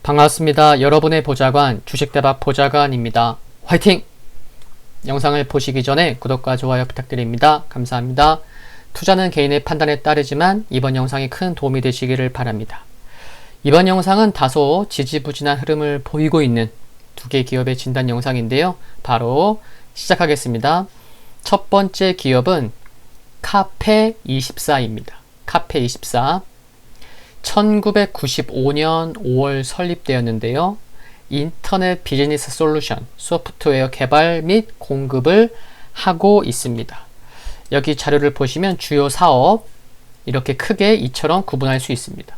반갑습니다. 여러분의 보좌관 주식대박 보좌관입니다. 화이팅! 영상을 보시기 전에 구독과 좋아요 부탁드립니다. 감사합니다. 투자는 개인의 판단에 따르지만 이번 영상이 큰 도움이 되시기를 바랍니다. 이번 영상은 다소 지지부진한 흐름을 보이고 있는 두 개 기업의 진단 영상인데요. 바로 시작하겠습니다. 첫 번째 기업은 카페24입니다. 카페24 1995년 5월 설립되었는데요. 인터넷 비즈니스 솔루션, 소프트웨어 개발 및 공급을 하고 있습니다. 여기 자료를 보시면 주요 사업 이렇게 크게 이처럼 구분할 수 있습니다.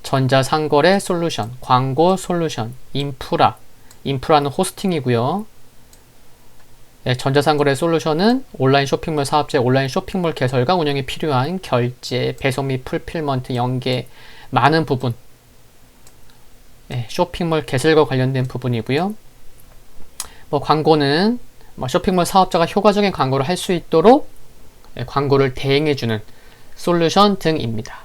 전자상거래 솔루션, 광고 솔루션, 인프라는 호스팅이고요. 네, 전자상거래 솔루션은 온라인 쇼핑몰 사업자의 온라인 쇼핑몰 개설과 운영에 필요한 결제, 배송 및 풀필먼트, 연계 많은 부분, 네, 쇼핑몰 개설과 관련된 부분이고요. 광고는 쇼핑몰 사업자가 효과적인 광고를 할 수 있도록 광고를 대행해주는 솔루션 등입니다.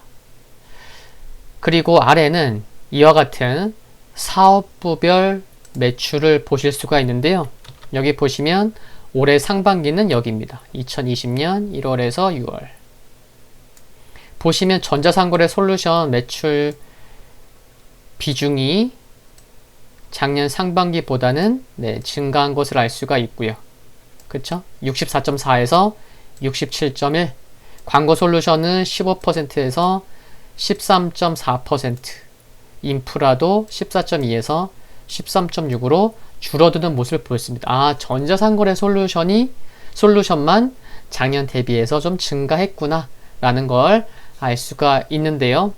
그리고 아래는 이와 같은 사업부별 매출을 보실 수가 있는데요. 여기 보시면 올해 상반기는 여기입니다. 2020년 1월에서 6월. 보시면 전자상거래 솔루션 매출 비중이 작년 상반기보다는 증가한 것을 알 수가 있고요. 그쵸? 64.4에서 67.1. 광고 솔루션은 15%에서 13.4%. 인프라도 14.2에서 13.6으로 줄어드는 모습을 보였습니다. 전자상거래 솔루션만 작년 대비해서 좀 증가했구나 라는 걸 알 수가 있는데요.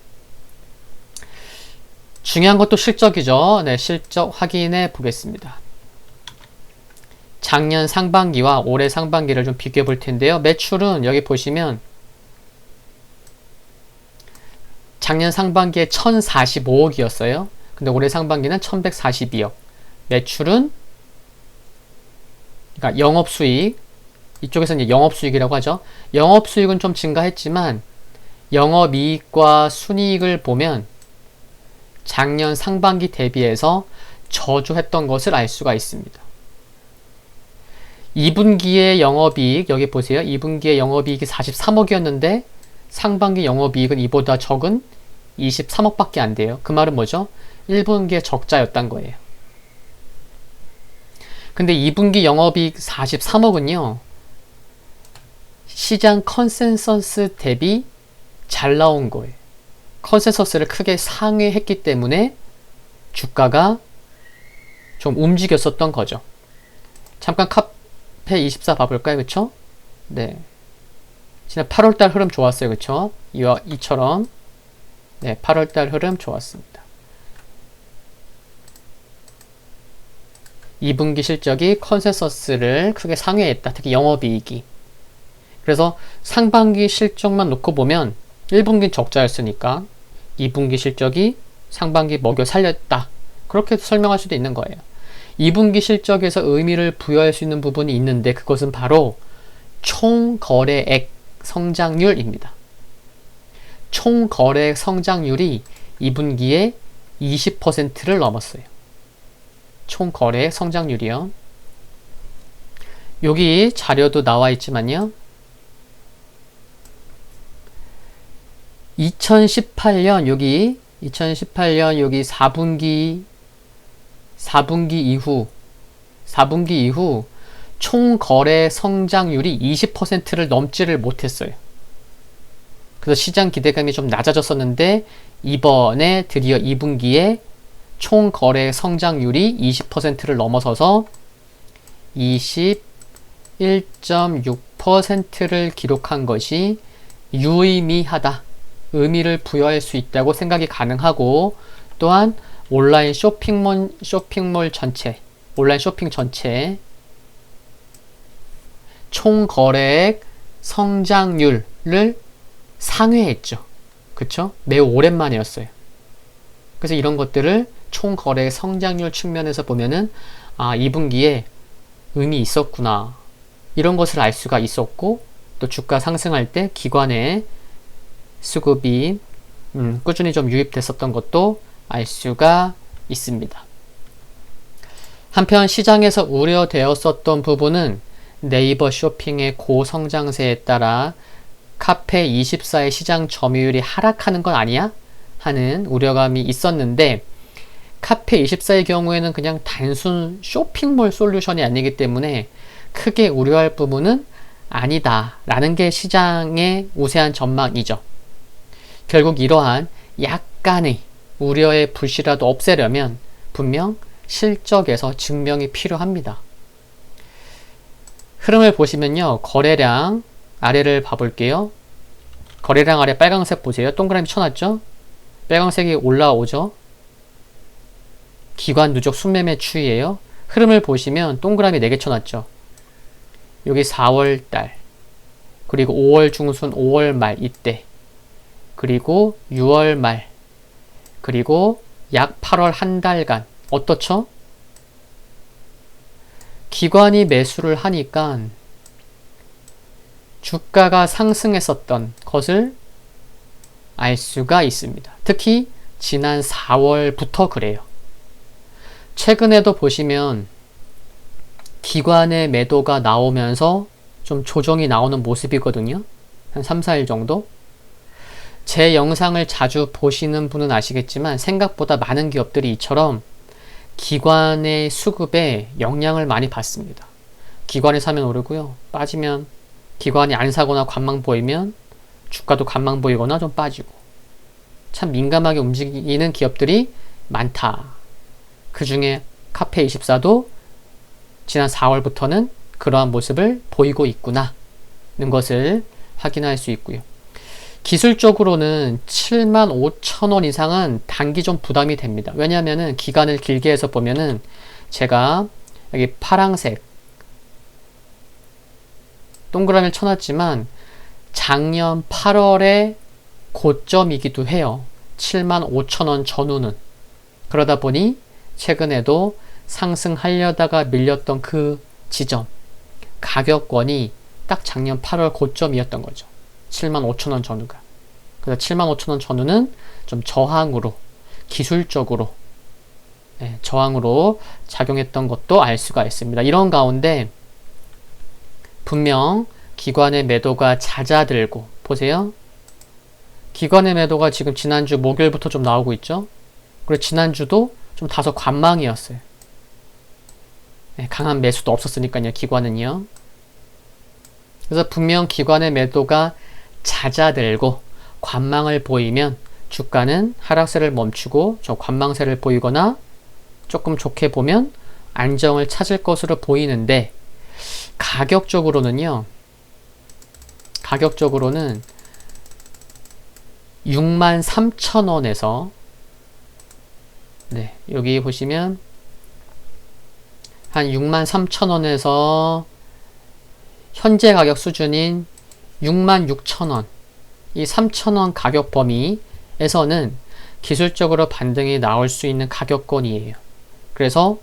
중요한 것도 실적이죠. 실적 확인해 보겠습니다. 작년 상반기와 올해 상반기를 좀 비교해 볼 텐데요. 매출은 여기 보시면 작년 상반기에 1045억이었어요. 근데 올해 상반기는 1142억. 매출은, 그러니까 영업수익, 이쪽에서는 이제 영업수익이라고 하죠. 영업수익은 좀 증가했지만, 영업이익과 순이익을 보면 작년 상반기 대비해서 저조했던 것을 알 수가 있습니다. 2분기의 영업이익, 여기 보세요. 2분기의 영업이익이 43억이었는데, 상반기 영업이익은 이보다 적은 23억밖에 안 돼요. 그 말은 뭐죠? 1분기에 적자였단 거예요. 근데 2분기 영업이익 43억은요. 시장 컨센서스 대비 잘 나온 거예요. 컨센서스를 크게 상회했기 때문에 주가가 좀 움직였었던 거죠. 잠깐 카페24 봐볼까요? 그쵸? 네. 지난 8월달 흐름 좋았어요. 그쵸? 이처럼. 네, 8월달 흐름 좋았습니다. 2분기 실적이 컨센서스를 크게 상회했다. 특히 영업이익이. 그래서 상반기 실적만 놓고 보면 1분기 적자였으니까 2분기 실적이 상반기 먹여 살렸다. 그렇게 설명할 수도 있는 거예요. 2분기 실적에서 의미를 부여할 수 있는 부분이 있는데 그것은 바로 총거래액 성장률입니다. 총거래액 성장률이 2분기에 20%를 넘었어요. 총거래액 성장률이요. 여기 자료도 나와 있지만요. 2018년 여기 4분기 이후 총거래 성장률이 20%를 넘지를 못했어요. 그래서 시장 기대감이 좀 낮아졌었는데 이번에 드디어 2분기에 총거래 성장률이 20%를 넘어서서 21.6%를 기록한 것이 유의미하다. 의미를 부여할 수 있다고 생각이 가능하고 또한 온라인 쇼핑몰 전체, 온라인 쇼핑 전체 총거래액 성장률을 상회했죠. 그쵸? 매우 오랜만이었어요. 그래서 이런 것들을 총거래액 성장률 측면에서 보면은 2분기에 의미 있었구나. 이런 것을 알 수가 있었고 또 주가 상승할 때 기관의 수급이 꾸준히 좀 유입됐었던 것도 알 수가 있습니다. 한편 시장에서 우려되었었던 부분은 네이버 쇼핑의 고성장세에 따라 카페24의 시장 점유율이 하락하는 건 아니야? 하는 우려감이 있었는데 카페24의 경우에는 그냥 단순 쇼핑몰 솔루션이 아니기 때문에 크게 우려할 부분은 아니다 라는 게 시장의 우세한 전망이죠. 결국 이러한 약간의 우려의 불씨라도 없애려면 분명 실적에서 증명이 필요합니다. 흐름을 보시면요. 거래량 아래를 봐볼게요. 거래량 아래 빨간색 보세요. 동그라미 쳐놨죠? 빨간색이 올라오죠? 기관 누적 순매매 추이예요. 흐름을 보시면 동그라미 4개 쳐놨죠? 여기 4월달, 그리고 5월 중순, 5월 말 이때, 그리고 6월 말, 그리고 약 8월 한 달간 어떻죠? 기관이 매수를 하니까 주가가 상승했었던 것을 알 수가 있습니다. 특히 지난 4월부터 그래요. 최근에도 보시면 기관의 매도가 나오면서 좀 조정이 나오는 모습이거든요. 한 3, 4일 정도. 제 영상을 자주 보시는 분은 아시겠지만 생각보다 많은 기업들이 이처럼 기관의 수급에 영향을 많이 받습니다. 기관이 사면 오르고요. 빠지면 기관이 안 사거나 관망 보이면 주가도 관망 보이거나 좀 빠지고 참 민감하게 움직이는 기업들이 많다. 그 중에 카페24도 지난 4월부터는 그러한 모습을 보이고 있구나 는 것을 확인할 수 있고요. 기술적으로는 75,000원 이상은 단기 좀 부담이 됩니다. 왜냐하면 기간을 길게 해서 보면은 제가 여기 파랑색 동그라미를 쳐놨지만 작년 8월의 고점이기도 해요. 75,000원 전후는. 그러다 보니 최근에도 상승하려다가 밀렸던 그 지점 가격권이 딱 작년 8월 고점이었던 거죠. 75,000원 전후가. 그래서 75,000원 전후는 좀 저항으로 기술적으로 저항으로 작용했던 것도 알 수가 있습니다. 이런 가운데 분명 기관의 매도가 잦아들고 보세요. 기관의 매도가 지금 지난주 목요일부터 좀 나오고 있죠. 그리고 지난주도 좀 다소 관망이었어요. 강한 매수도 없었으니까요. 기관은요. 그래서 분명 기관의 매도가 잦아들고 관망을 보이면 주가는 하락세를 멈추고 저 관망세를 보이거나 조금 좋게 보면 안정을 찾을 것으로 보이는데 가격적으로는 63,000원에서 여기 보시면 한 63,000원에서 현재 가격 수준인 66,000원 이 3,000원 가격 범위에서는 기술적으로 반등이 나올 수 있는 가격권이에요. 그래서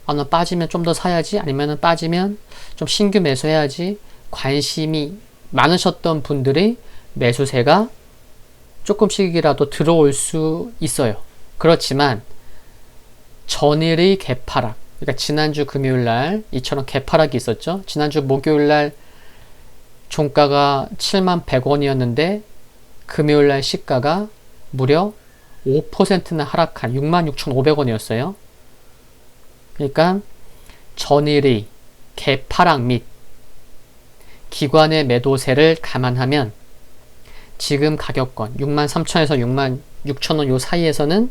나 빠지면 좀 더 사야지 아니면 빠지면 좀 신규 매수해야지 관심이 많으셨던 분들의 매수세가 조금씩이라도 들어올 수 있어요. 그렇지만 전일의 개파락 그러니까 지난주 금요일날 이처럼 개파락이 있었죠. 지난주 목요일날 종가가 71,100원이었는데 금요일날 시가가 무려 5%나 하락한 66,500원이었어요. 그러니까 전일의 개파락 및 기관의 매도세를 감안하면 지금 가격권 63,000원에서 66,000원 요 사이에서는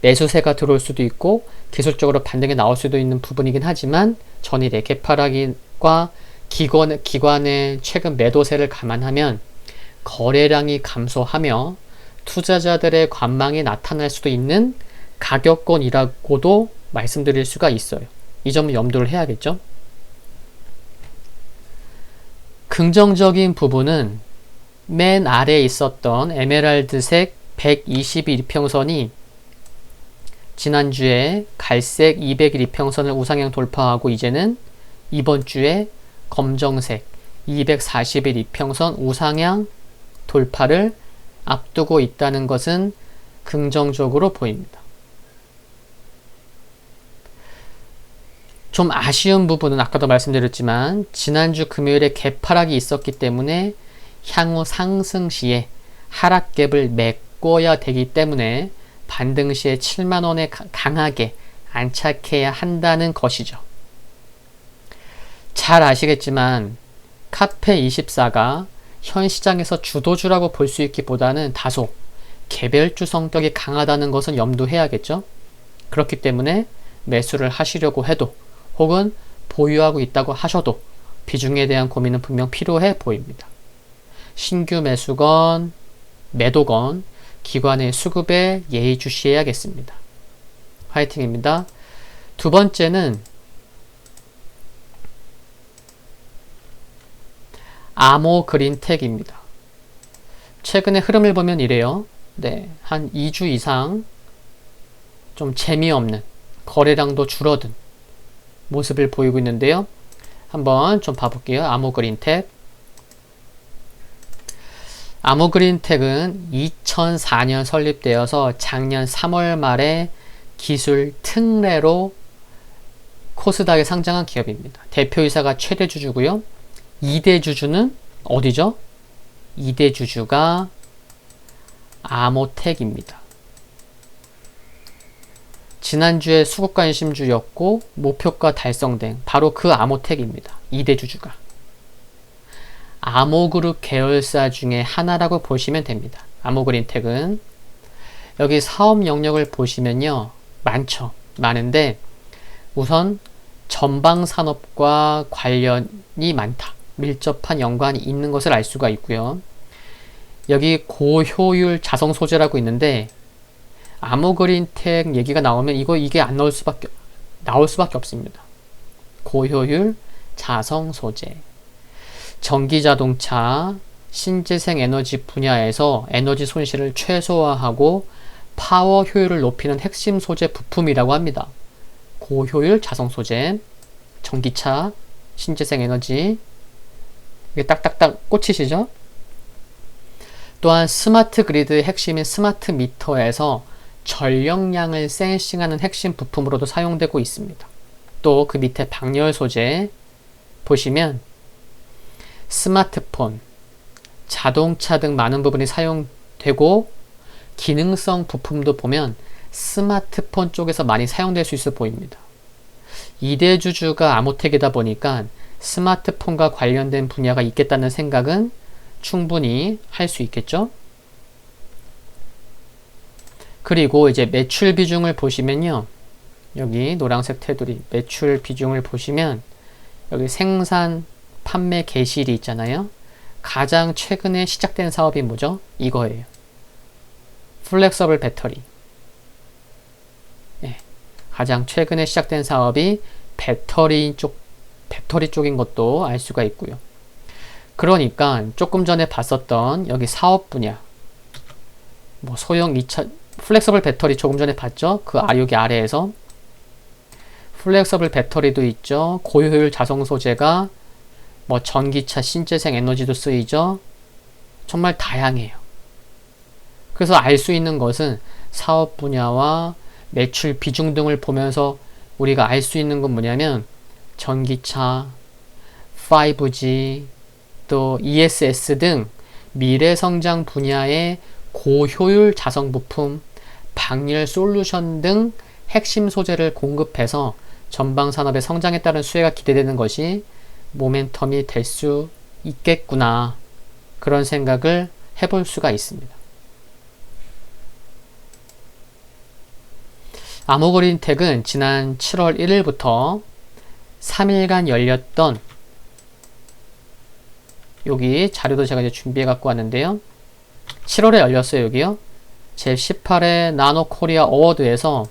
매수세가 들어올 수도 있고 기술적으로 반등이 나올 수도 있는 부분이긴 하지만 전일의 개파락과 기관의 최근 매도세를 감안하면 거래량이 감소하며 투자자들의 관망이 나타날 수도 있는 가격권이라고도 말씀드릴 수가 있어요. 이 점을 염두를 해야겠죠. 긍정적인 부분은 맨 아래에 있었던 에메랄드색 120일 이평선이 지난주에 갈색 200일 이평선을 우상향 돌파하고 이제는 이번 주에 검정색 240일 이평선 우상향 돌파를 앞두고 있다는 것은 긍정적으로 보입니다. 좀 아쉬운 부분은 아까도 말씀드렸지만 지난주 금요일에 개파락이 있었기 때문에 향후 상승 시에 하락갭을 메꿔야 되기 때문에 반등 시에 7만원에 강하게 안착해야 한다는 것이죠. 잘 아시겠지만 카페24가 현 시장에서 주도주라고 볼 수 있기보다는 다소 개별주 성격이 강하다는 것은 염두해야겠죠. 그렇기 때문에 매수를 하시려고 해도 혹은 보유하고 있다고 하셔도 비중에 대한 고민은 분명 필요해 보입니다. 신규 매수건, 매도건, 기관의 수급에 예의주시해야겠습니다. 화이팅입니다. 두 번째는 아모그린텍입니다. 최근의 흐름을 보면 이래요. 네, 한 2주 이상 좀 재미없는, 거래량도 줄어든 모습을 보이고 있는데요. 한번 좀 봐볼게요. 아모그린텍. 아모그린텍은 2004년 설립되어서 작년 3월 말에 기술 특례로 코스닥에 상장한 기업입니다. 대표이사가 최대 주주고요. 2대 주주는 어디죠? 2대 주주가 아모텍입니다. 지난주에 수급관심주였고 목표가 달성된 바로 그 아모텍입니다. 2대 주주가. 아모그룹 계열사 중에 하나라고 보시면 됩니다. 아모그린텍은 여기 사업 영역을 보시면요. 많은데 우선 전방산업과 관련이 많다. 밀접한 연관이 있는 것을 알 수가 있고요. 여기 고효율 자성 소재라고 있는데 아모그린텍 얘기가 나오면 이게 안 나올 수밖에 없습니다. 고효율 자성 소재. 전기자동차, 신재생 에너지 분야에서 에너지 손실을 최소화하고 파워 효율을 높이는 핵심 소재 부품이라고 합니다. 고효율 자성 소재, 전기차, 신재생 에너지. 이게 딱딱딱 꽂히시죠? 또한 스마트 그리드의 핵심인 스마트 미터에서 전력량을 센싱하는 핵심 부품으로도 사용되고 있습니다. 또 그 밑에 방열 소재 보시면 스마트폰, 자동차 등 많은 부분이 사용되고 기능성 부품도 보면 스마트폰 쪽에서 많이 사용될 수 있어 보입니다. 2대 주주가 아모텍이다 보니까 스마트폰과 관련된 분야가 있겠다는 생각은 충분히 할 수 있겠죠. 그리고 이제 매출 비중을 보시면요. 여기 노란색 테두리 매출 비중을 보시면 여기 생산, 판매 계실이 있잖아요. 가장 최근에 시작된 사업이 뭐죠? 이거예요. 플렉서블 배터리. 네, 가장 최근에 시작된 사업이 배터리 쪽인 것도 알 수가 있고요. 그러니까 조금 전에 봤었던 여기 사업 분야, 뭐 소형 2차 플렉서블 배터리 조금 전에 봤죠? 여기 아래에서 플렉서블 배터리도 있죠. 고효율 자성 소재가 뭐 전기차, 신재생 에너지도 쓰이죠. 정말 다양해요. 그래서 알 수 있는 것은 사업 분야와 매출 비중 등을 보면서 우리가 알 수 있는 건 뭐냐면 전기차, 5G, 또 ESS 등 미래 성장 분야의 고효율 자성 부품, 방열 솔루션 등 핵심 소재를 공급해서 전방 산업의 성장에 따른 수혜가 기대되는 것이 모멘텀이 될 수 있겠구나. 그런 생각을 해볼 수가 있습니다. 아모그린텍은 지난 7월 1일부터 3일간 열렸던 여기 자료도 제가 이제 준비해 갖고 왔는데요. 7월에 열렸어요. 여기요. 제18회 나노코리아 어워드에서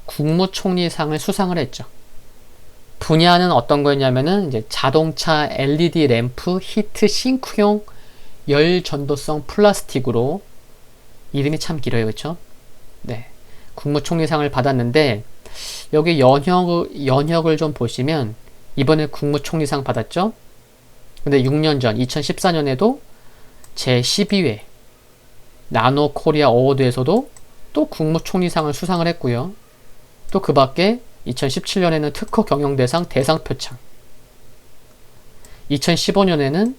국무총리상을 수상을 했죠. 분야는 어떤 거였냐면은 이제 자동차 LED 램프 히트 싱크용 열 전도성 플라스틱으로 이름이 참 길어요. 그렇죠? 네. 국무총리상을 받았는데 여기 연혁을 좀 보시면 이번에 국무총리상 받았죠? 근데 6년 전 2014년에도 제12회 나노 코리아 어워드에서도 또 국무총리상을 수상을 했고요. 또 그 밖에 2017년에는 특허 경영대상 대상 표창, 2015년에는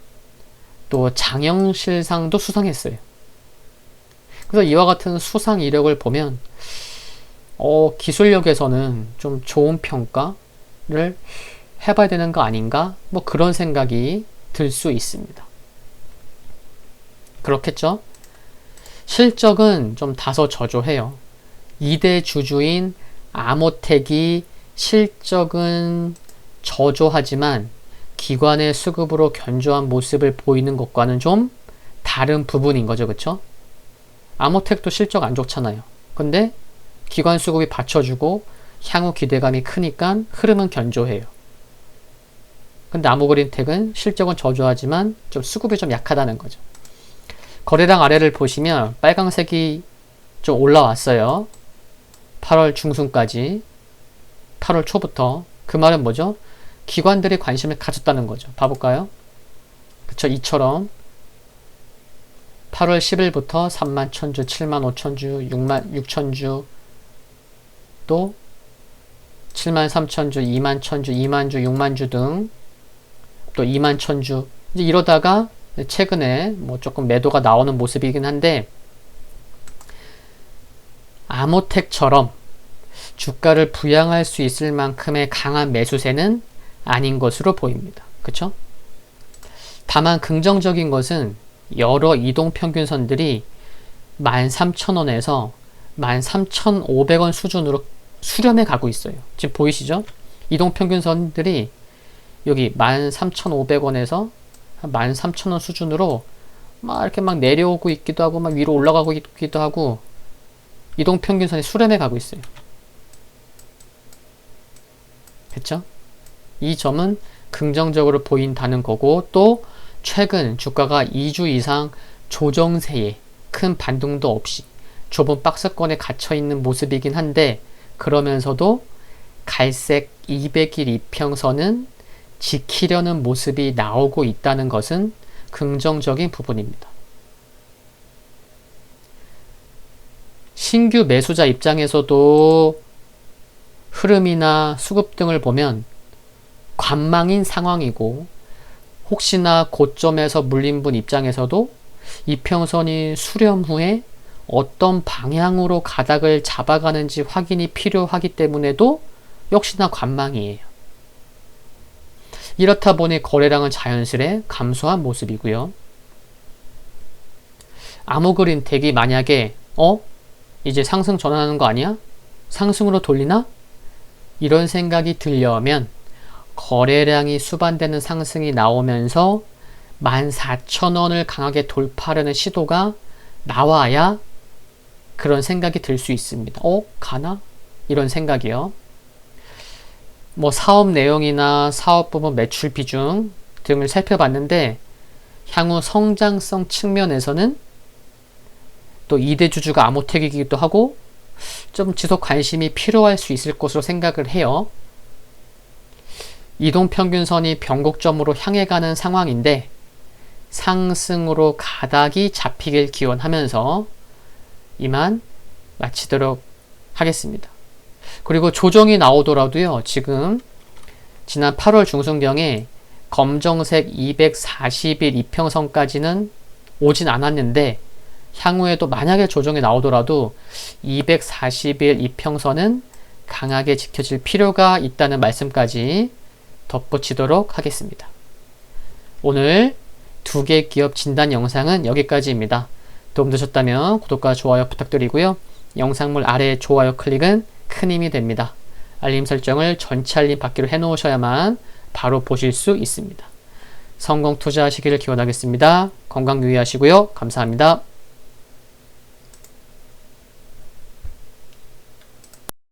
또 장영실상도 수상했어요. 그래서 이와 같은 수상 이력을 보면 기술력에서는 좀 좋은 평가를 해봐야 되는 거 아닌가? 뭐 그런 생각이 들 수 있습니다. 그렇겠죠? 실적은 좀 다소 저조해요. 2대 주주인 아모텍이 실적은 저조하지만 기관의 수급으로 견조한 모습을 보이는 것과는 좀 다른 부분인 거죠. 그쵸? 아모텍도 실적 안 좋잖아요. 근데 기관 수급이 받쳐주고 향후 기대감이 크니까 흐름은 견조해요. 근데 아모그린텍은 실적은 저조하지만 좀 수급이 좀 약하다는 거죠. 거래량 아래를 보시면 빨강색이 좀 올라왔어요. 8월 중순까지, 8월 초부터. 그 말은 뭐죠? 기관들이 관심을 가졌다는 거죠. 봐볼까요? 그쵸, 이처럼 8월 10일부터 3만 1000주, 7만 5000주, 6만 6000주, 또 7만 3000주, 2만 1000주, 2만 주, 6만 주 등, 또 2만 1000주. 이제 이러다가 최근에 뭐 조금 매도가 나오는 모습이긴 한데, 아모텍처럼 주가를 부양할 수 있을 만큼의 강한 매수세는 아닌 것으로 보입니다. 그쵸? 다만 긍정적인 것은 여러 이동평균선들이 13,000원에서 13,500원 수준으로 수렴해 가고 있어요. 지금 보이시죠? 이동평균선들이 여기 13,500원에서 13,000원 수준으로 막 이렇게 막 내려오고 있기도 하고 막 위로 올라가고 있기도 하고 이동평균선이 수렴해 가고 있어요. 그쵸? 이 점은 긍정적으로 보인다는 거고, 또 최근 주가가 2주 이상 조정세에 큰 반등도 없이 좁은 박스권에 갇혀있는 모습이긴 한데, 그러면서도 갈색 200일 이평선은 지키려는 모습이 나오고 있다는 것은 긍정적인 부분입니다. 신규 매수자 입장에서도 흐름이나 수급 등을 보면 관망인 상황이고, 혹시나 고점에서 물린 분 입장에서도 이평선이 수렴 후에 어떤 방향으로 가닥을 잡아가는지 확인이 필요하기 때문에도 역시나 관망이에요. 이렇다 보니 거래량은 자연스레 감소한 모습이고요. 아모그린텍이 만약에 이제 상승 전환하는 거 아니야? 상승으로 돌리나? 이런 생각이 들려면 거래량이 수반되는 상승이 나오면서 14,000원을 강하게 돌파하려는 시도가 나와야 그런 생각이 들 수 있습니다. 가나? 이런 생각이요. 뭐 사업 내용이나 사업 부분 매출 비중 등을 살펴봤는데, 향후 성장성 측면에서는 또 2대 주주가 아모텍이기도 하고 좀 지속 관심이 필요할 수 있을 것으로 생각을 해요. 이동평균선이 변곡점으로 향해 가는 상황인데 상승으로 가닥이 잡히길 기원하면서 이만 마치도록 하겠습니다. 그리고 조정이 나오더라도요, 지금 지난 8월 중순경에 검정색 240일 이평선까지는 오진 않았는데, 향후에도 만약에 조정이 나오더라도 240일 이평선은 강하게 지켜질 필요가 있다는 말씀까지 덧붙이도록 하겠습니다. 오늘 2개 기업 진단 영상은 여기까지입니다. 도움되셨다면 구독과 좋아요 부탁드리고요. 영상물 아래 좋아요 클릭은 큰 힘이 됩니다. 알림 설정을 전체 알림 받기로 해놓으셔야만 바로 보실 수 있습니다. 성공 투자하시기를 기원하겠습니다. 건강 유의하시고요. 감사합니다.